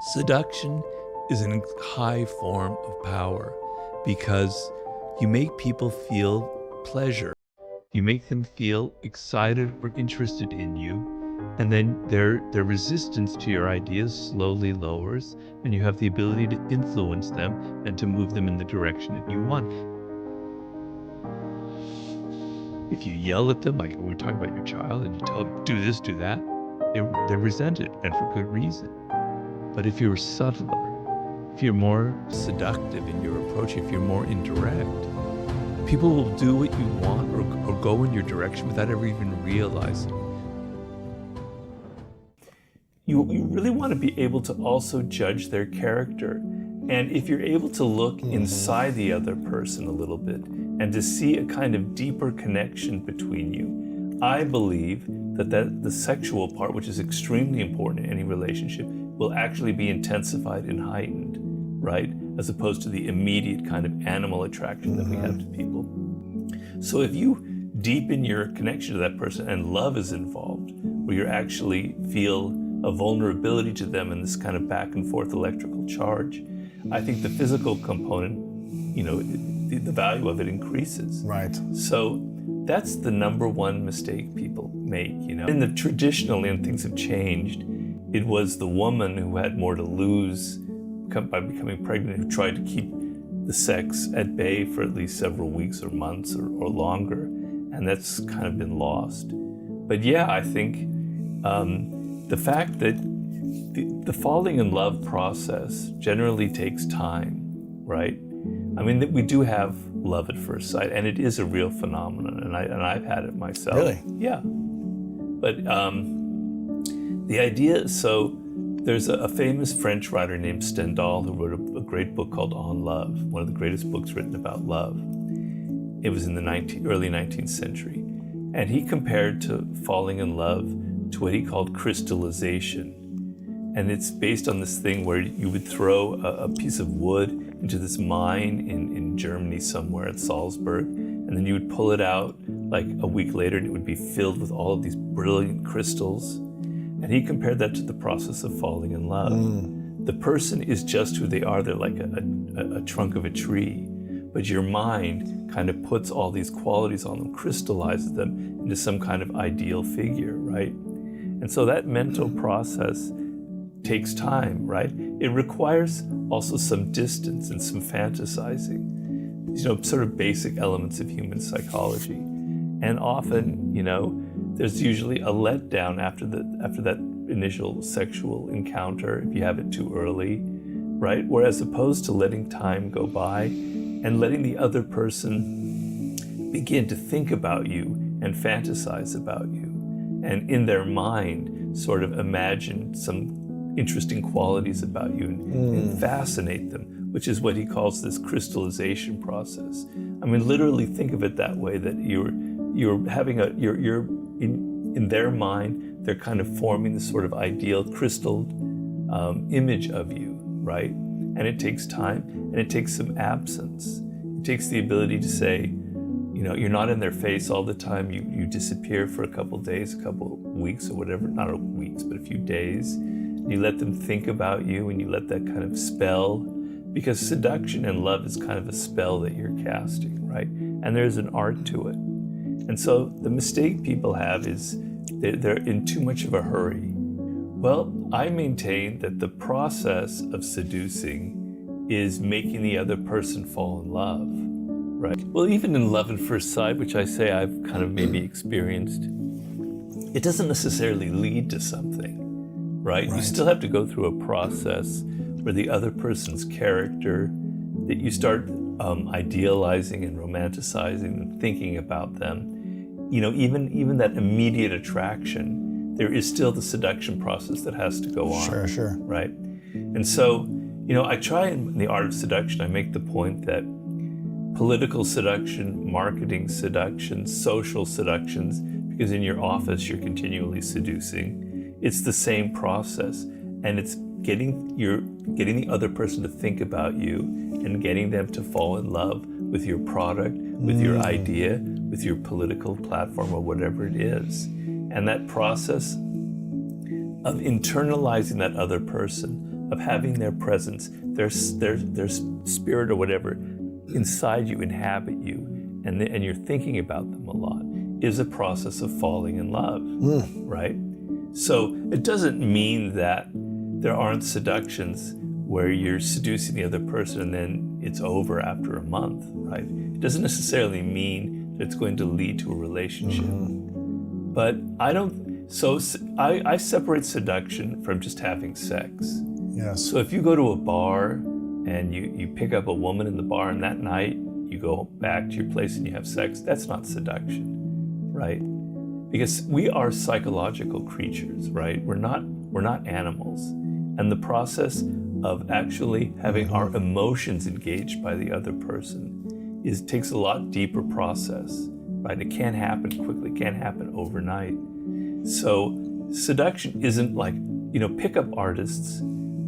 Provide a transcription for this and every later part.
Seduction is a high form of power because you make people feel pleasure. You make them feel excited or interested in you, and then their resistance to your ideas slowly lowers, and you have the ability to influence them and to move them in the direction that you want. If you yell at them, like we were talking about your child, and you tell them, do this, do that, they resent it, and for good reason. But if you're subtler, if you're more seductive in your approach, if you're more indirect, people will do what you want or go in your direction without ever even realizing. You really want to be able to also judge their character. And if you're able to look inside the other person a little bit and to see a kind of deeper connection between you, I believe that the sexual part, which is extremely important in any relationship, will actually be intensified and heightened, right? As opposed to the immediate kind of animal attraction that we have to people. So if you deepen your connection to that person and love is involved, where you actually feel a vulnerability to them and this kind of back and forth electrical charge, I think the physical component, the value of it increases. Right. So that's the number one mistake people make, In the traditionally, and things have changed, it was the woman who had more to lose by becoming pregnant, who tried to keep the sex at bay for at least several weeks or months or longer, and that's kind of been lost. But yeah, I think the fact that the falling in love process generally takes time, right? I mean, we do have love at first sight, and it is a real phenomenon, and I've had it myself. Really? Yeah. But the idea, so there's a famous French writer named Stendhal who wrote a great book called On Love, one of the greatest books written about love. It was in the early 19th century. And he compared to falling in love to what he called crystallization. And it's based on this thing where you would throw a piece of wood into this mine in Germany somewhere at Salzburg, and then you would pull it out like a week later and it would be filled with all of these brilliant crystals. And he compared that to the process of falling in love. The person is just who they are. They're like a trunk of a tree. But your mind kind of puts all these qualities on them, crystallizes them into some kind of ideal figure, right? And so that mental process takes time, right? It requires also some distance and some fantasizing, sort of basic elements of human psychology. And often, there's usually a letdown after that initial sexual encounter if you have it too early, right? Whereas opposed to letting time go by and letting the other person begin to think about you and fantasize about you, and in their mind sort of imagine some interesting qualities about you and fascinate them, which is what he calls this crystallization process. I mean, literally think of it that way, that you're having in their mind, they're kind of forming this sort of ideal crystalled image of you, right? And it takes time, and it takes some absence. It takes the ability to say, you're not in their face all the time. You disappear for a couple days, a couple weeks or whatever, not weeks, but a few days. You let them think about you, and you let that kind of spell, because seduction and love is kind of a spell that you're casting, right? And there's an art to it. And so the mistake people have is they're in too much of a hurry. Well, I maintain that the process of seducing is making the other person fall in love, right? Well, even in love at first sight, which I say I've kind of maybe experienced, it doesn't necessarily lead to something, right? You still have to go through a process where the other person's character, that you start idealizing and romanticizing and thinking about them. Even that immediate attraction, there is still the seduction process that has to go on. Sure. Right? And so, I try in the Art of Seduction, I make the point that political seduction, marketing seduction, social seductions, because in your office you're continually seducing, it's the same process, and it's getting the other person to think about you and getting them to fall in love with your product, with your idea, with your political platform or whatever it is. And that process of internalizing that other person, of having their presence, their spirit or whatever, inside you, inhabit you, and you're thinking about them a lot, is a process of falling in love, right? So it doesn't mean that there aren't seductions where you're seducing the other person and then it's over after a month, right? It doesn't necessarily mean that it's going to lead to a relationship. But I separate seduction from just having sex. Yes. So if you go to a bar and you pick up a woman in the bar and that night you go back to your place and you have sex, that's not seduction, right? Because we are psychological creatures, right? We're not animals. And the process of actually having our emotions engaged by the other person takes a lot deeper process, right? It can't happen quickly, it can't happen overnight. So seduction isn't like, pickup artists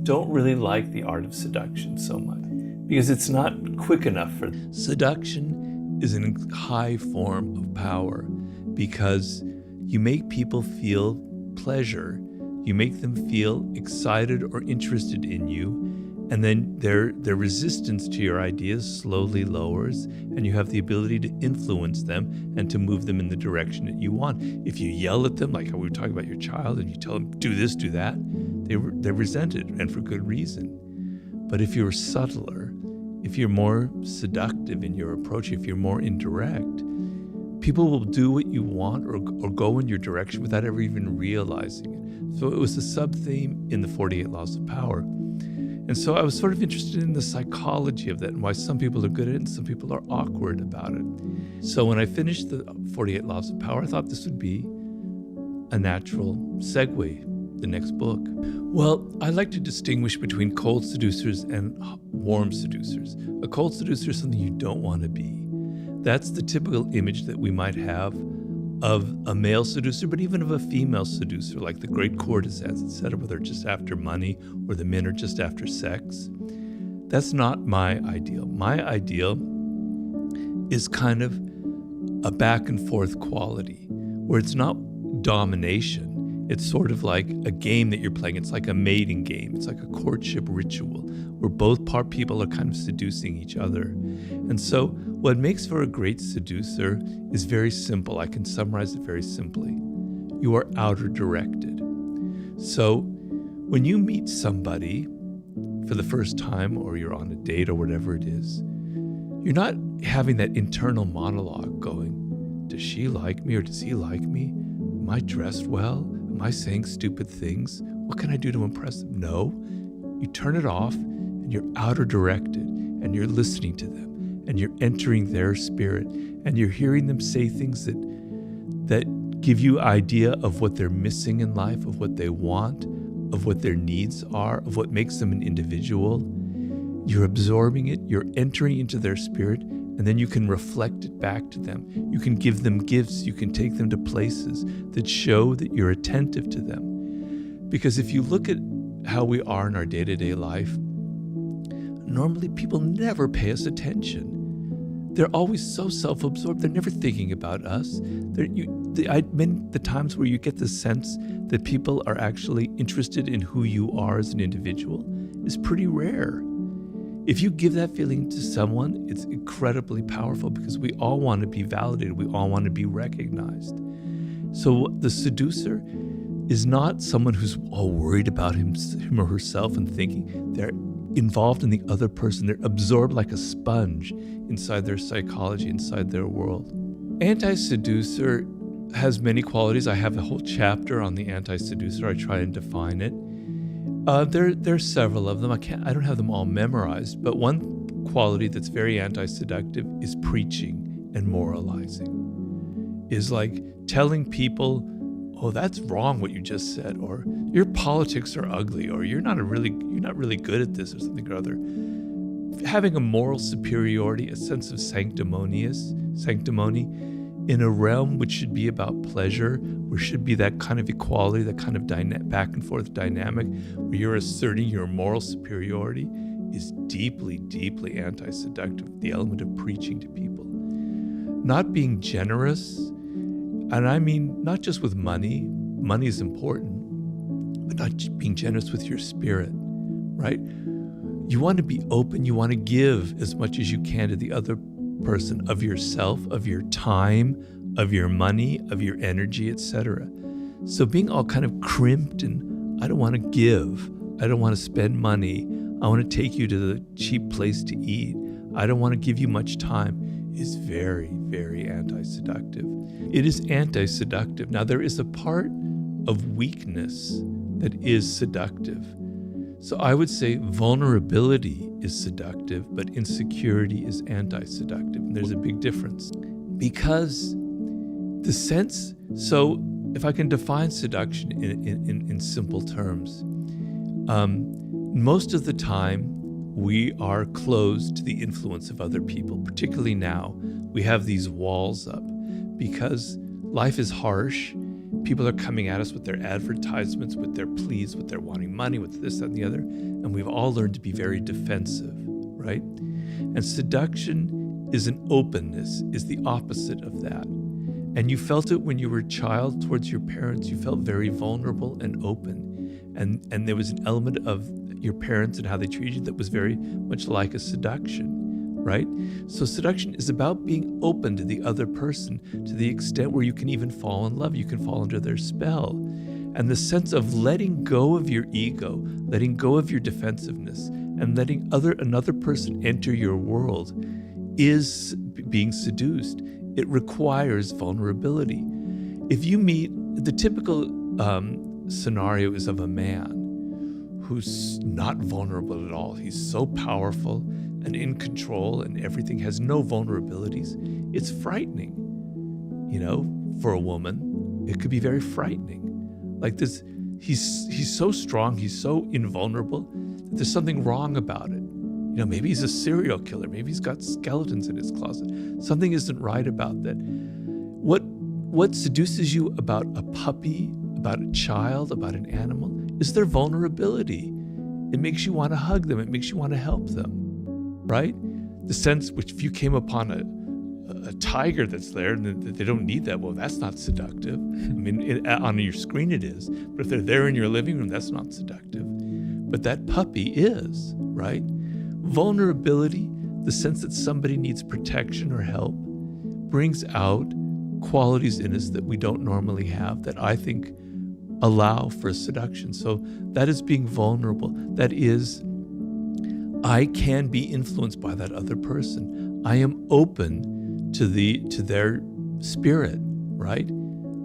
don't really like the art of seduction so much because it's not quick enough for them. Seduction is a high form of power because you make people feel pleasure. You make them feel excited or interested in you, and then their resistance to your ideas slowly lowers, and you have the ability to influence them and to move them in the direction that you want. If you yell at them, like how we were talking about your child, and you tell them, do this, do that, they're resented, and for good reason. But if you're subtler, if you're more seductive in your approach, if you're more indirect, people will do what you want or go in your direction without ever even realizing it. So it was a sub-theme in the 48 Laws of Power. And so I was sort of interested in the psychology of that and why some people are good at it and some people are awkward about it. So when I finished the 48 Laws of Power, I thought this would be a natural segue, the next book. Well, I like to distinguish between cold seducers and warm seducers. A cold seducer is something you don't want to be. That's the typical image that we might have of a male seducer, but even of a female seducer, like the great courtesans, etc., whether it's just after money or the men are just after sex. That's not my ideal. My ideal is kind of a back and forth quality where it's not domination. It's sort of like a game that you're playing. It's like a mating game. It's like a courtship ritual where both people are kind of seducing each other. And so what makes for a great seducer is very simple. I can summarize it very simply. You are outer directed. So when you meet somebody for the first time or you're on a date or whatever it is, you're not having that internal monologue going, does she like me or does he like me? Am I dressed well? Am I saying stupid things? What can I do to impress them? No. You turn it off and you're outer directed and you're listening to them and you're entering their spirit and you're hearing them say things that give you idea of what they're missing in life, of what they want, of what their needs are, of what makes them an individual. You're absorbing it, you're entering into their spirit, and then you can reflect it back to them. You can give them gifts, you can take them to places that show that you're attentive to them. Because if you look at how we are in our day-to-day life, normally people never pay us attention. They're always so self-absorbed, they're never thinking about us. The times where you get the sense that people are actually interested in who you are as an individual is pretty rare. If you give that feeling to someone, it's incredibly powerful because we all want to be validated. We all want to be recognized. So the seducer is not someone who's all worried about him or herself and thinking. They're involved in the other person. They're absorbed like a sponge inside their psychology, inside their world. Anti-seducer has many qualities. I have a whole chapter on the anti-seducer. I try and define it. There are several of them. I don't have them all memorized, but one quality that's very anti-seductive is preaching and moralizing. Is like telling people, oh, that's wrong what you just said, or your politics are ugly, or you're not really good at this, or something or other. Having a moral superiority, a sense of sanctimony in a realm which should be about pleasure, where should be that kind of equality, that kind of back and forth dynamic, where you're asserting your moral superiority, is deeply, deeply anti-seductive, the element of preaching to people. Not being generous, and I mean not just with money is important, but not being generous with your spirit, right? You want to be open. You want to give as much as you can to the other person of yourself, of your time, of your money, of your energy, etc. So being all kind of crimped and I don't want to give, I don't want to spend money, I want to take you to the cheap place to eat, I don't want to give you much time is very, very anti-seductive. It is anti-seductive. Now, there is a part of weakness that is seductive. So I would say vulnerability is seductive, but insecurity is anti-seductive. And there's a big difference. Because the sense, so if I can define seduction in simple terms, most of the time we are closed to the influence of other people, particularly now. We have these walls up because life is harsh. People are coming at us with their advertisements, with their pleas, with their wanting money, with this, that, and the other. And we've all learned to be very defensive, right? And seduction is an openness, is the opposite of that. And you felt it when you were a child towards your parents. You felt very vulnerable and open. And there was an element of your parents and how they treated you that was very much like a seduction, right? So seduction is about being open to the other person to the extent where you can even fall in love. You can fall under their spell. And the sense of letting go of your ego, letting go of your defensiveness, and letting another person enter your world is being seduced. It requires vulnerability. If you meet, the typical scenario is of a man who's not vulnerable at all. He's so powerful and in control and everything, has no vulnerabilities. It's frightening, for a woman. It could be very frightening. Like this, he's so strong, he's so invulnerable that there's something wrong about it. Maybe he's a serial killer. Maybe he's got skeletons in his closet. Something isn't right about that. What seduces you about a puppy, about a child, about an animal, is their vulnerability. It makes you want to hug them. It makes you want to help them, right? The sense which if you came upon a tiger that's there and they don't need that, well, that's not seductive. On your screen it is. But if they're there in your living room, that's not seductive. But that puppy is, right? Vulnerability, the sense that somebody needs protection or help, brings out qualities in us that we don't normally have that I think allow for seduction. So that is being vulnerable. That is, I can be influenced by that other person. I am open to their spirit, right?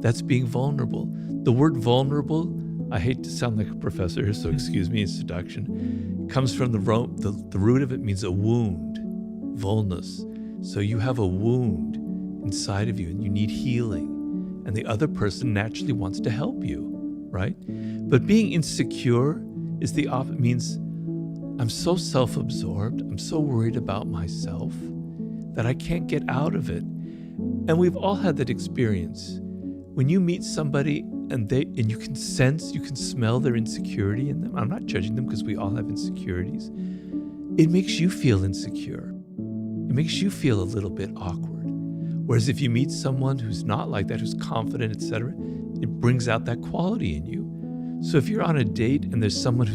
That's being vulnerable. The word vulnerable, I hate to sound like a professor here, so excuse me, in seduction, comes from the root of it means a wound, vulnus. So you have a wound inside of you and you need healing. And the other person naturally wants to help you, right? But being insecure is the opposite. Means I'm so self-absorbed, I'm so worried about myself that I can't get out of it. And we've all had that experience. When you meet somebody and you can sense, you can smell their insecurity in them. I'm not judging them because we all have insecurities. It makes you feel insecure. It makes you feel a little bit awkward. Whereas if you meet someone who's not like that, who's confident, etc., it brings out that quality in you. So if you're on a date and there's someone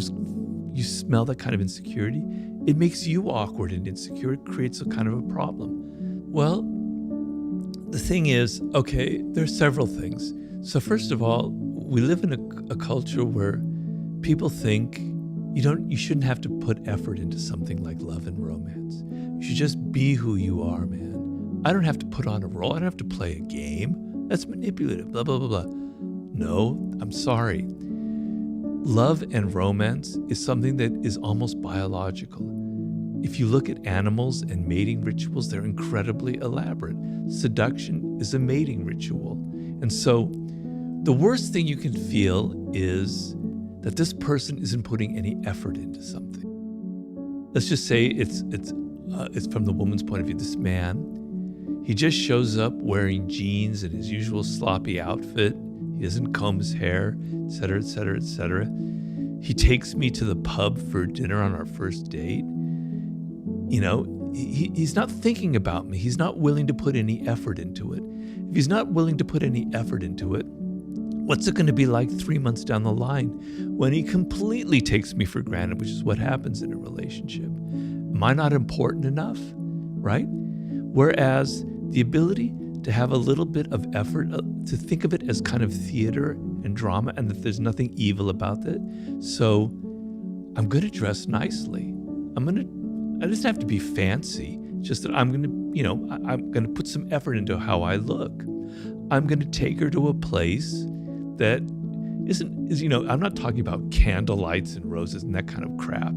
you smell that kind of insecurity, it makes you awkward and insecure. It creates a kind of a problem. Well, the thing is, okay, there are several things. So first of all, we live in a culture where people think you shouldn't have to put effort into something like love and romance. You should just be who you are, man. I don't have to put on a role. I don't have to play a game. That's manipulative, blah, blah, blah, blah. No, I'm sorry. Love and romance is something that is almost biological. If you look at animals and mating rituals, they're incredibly elaborate. Seduction is a mating ritual. And so the worst thing you can feel is that this person isn't putting any effort into something. Let's just say it's from the woman's point of view. This man, he just shows up wearing jeans and his usual sloppy outfit. He doesn't comb his hair, et cetera, et cetera, et cetera. He takes me to the pub for dinner on our first date. He's not thinking about me. He's not willing to put any effort into it. If he's not willing to put any effort into it, What's it going to be like 3 months down the line when he completely takes me for granted, which is what happens in a relationship? Am I not important enough, right? Whereas the ability to have a little bit of effort, to think of it as kind of theater and drama, and that there's nothing evil about it. So I'm going to dress nicely. I just have to be fancy. Just that I'm going to put some effort into how I look. I'm going to take her to a place that I'm not talking about candle lights and roses and that kind of crap.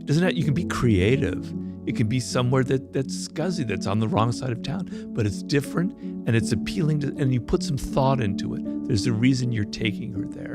You can be creative. It can be somewhere that's scuzzy, that's on the wrong side of town, but it's different and it's appealing and you put some thought into it. There's a reason you're taking her there.